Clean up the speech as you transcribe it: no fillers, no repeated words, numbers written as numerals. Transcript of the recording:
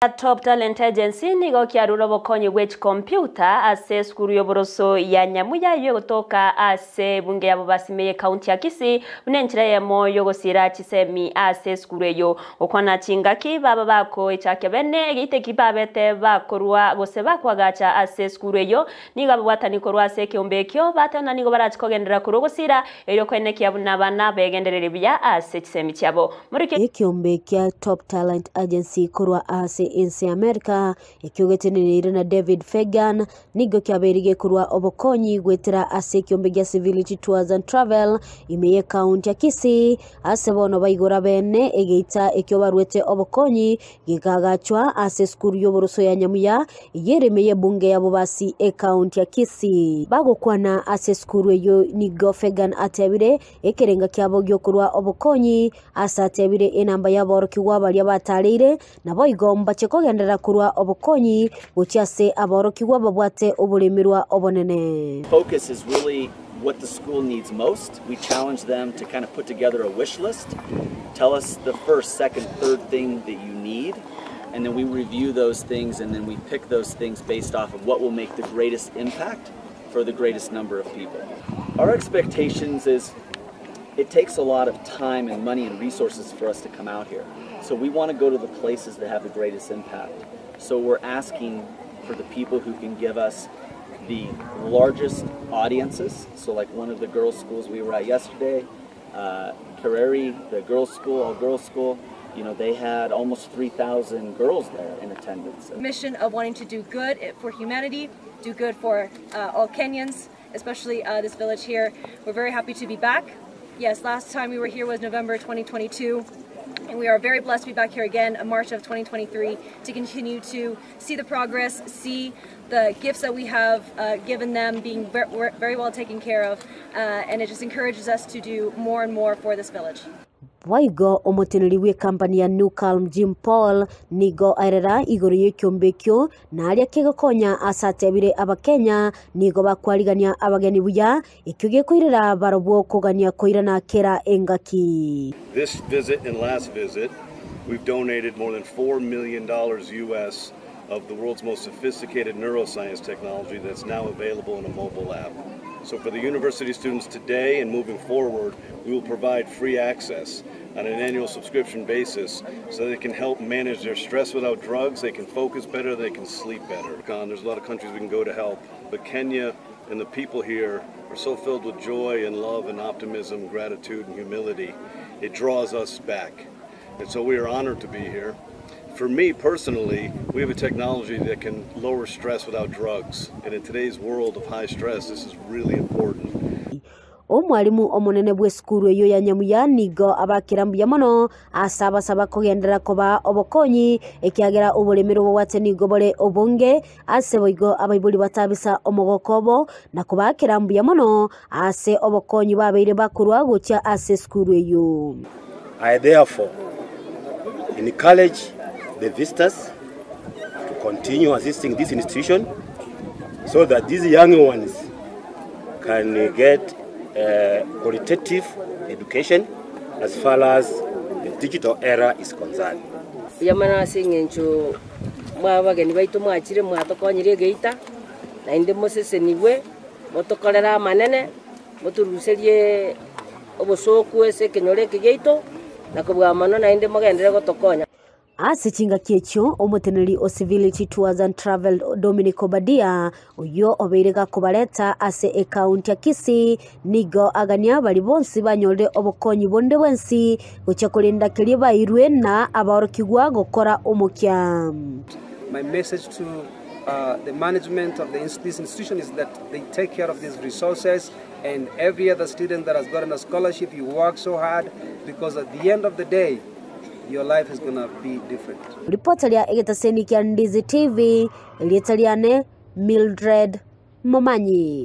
Top Talent Agency nigo kiarura bokonyi which Kompyuta ase skuru yoboroso ya Nyamira Kutoka ase bunge yabo basimeye county ya Kisii unenchira yemo yogosira chisemi ase skuru yo okwana chingaki baba bako ichake bene gite kibabete bakorwa gose bakwagacha ase skuru yo niga bwatani korwa ase kyombekyo batana nigo barachikogendera kurogosira eyo kwene kyabuna bana begenderere bya ase chisemi cyabo muri kyombekya Top Talent Agency korwa ase insi America ikiugetenere na David Fegan nigo kyaberige kurwa obokonyi gwetera ase kyombegya civility tours and travel imeye county ya Kisii ase bono baigora bene egeita ekyo barwete obokonyi gikagachwa ase skuru yoboroso ya Nyamira yeremeye bunge yabo basi county ya Kisii bagokwana ase skuru eyo nigo Fegan atebire ekerenga kyabo gyo kurwa obokonyi asa atebire enamba yabo kiwa bali abatalire nabo igomba kogendera kurwa obokonyi ucyase aborokiwa babwate obulemirwa obonene. Focus is really what the school needs most. We challenge them to kind of put together a wish list. Tell us the first, second, third thing that you need, and then we review those things, and then we pick those things based off of what will make the greatest impact for the greatest number of people. Our expectations is it takes a lot of time and money and resources for us to come out here. So we want to go to the places that have the greatest impact. So we're asking for the people who can give us the largest audiences. So like one of the girls' schools we were at yesterday, Kareri, the girls' school, all-girls school, you know, they had almost 3,000 girls there in attendance. Mission of wanting to do good for humanity, do good for all Kenyans, especially this village here. We're very happy to be back. Yes, last time we were here was November 2022, and we are very blessed to be back here again in March of 2023 to continue to see the progress, see the gifts that we have given them being very well taken care of, and it just encourages us to do more and more for this village. Waigo omoteneri we company ya New Calm Jim Paul nigo airera igoro yekyombekyo na aria kegokonya asatebire abakenya nigo bakwarigania abageni buya ikyuge kwirira barobwo kogania koirana kera engaki. This visit and last visit we've donated more than $4 million US of the world's most sophisticated neuroscience technology that's now available in a mobile app. So for the university students today and moving forward, we will provide free access on an annual subscription basis so they can help manage their stress without drugs, they can focus better, they can sleep better. There's a lot of countries we can go to help, but Kenya and the people here are so filled with joy and love and optimism, gratitude and humility. It draws us back. And so we are honored to be here. For me personally, we have a technology that can lower stress without drugs. And in today's world of high stress, this is really important. Omwalimu omonene bwe skuru eyo ya Nyamira nigo abakirambuya mono asaba kogendera koba obokonyi ekyagera obulemero bwate nigo bole obonge aseboigo abaibuli batabisa omogokobo na kubakirambuya mono ase obokonyi babeire bakurwa gutya ase skuru eyo. I therefore encourage the visitors to continue assisting this institution so that these young ones can get qualitative education as far as the digital era is concerned. Yamana singencho mwabageni baitu mwachire mwatokonyire geita na inde mosese niwe motokolera manene moturuserie obosoku ese kenyore kegeito na kubwa mano na inde mogendere gotokonya. Asichinga kiecho omoteneri o civility tours and travel Dominico Badia uyo obeirega kubaleta ase county ya Kisii nigo agania bali bonsi banyolde obokonyi bonde wensi guchakulinda kiliba irwe na abarokigwa gukora omukya. My message to the management of this institution is that they take care of these resources, and every other student that has gotten a scholarship, you work so hard, because at the end of the day your life is going to be different. Reporter ya egetaseni kia Ndizi TV, Elietaliane Mildred Momanyi.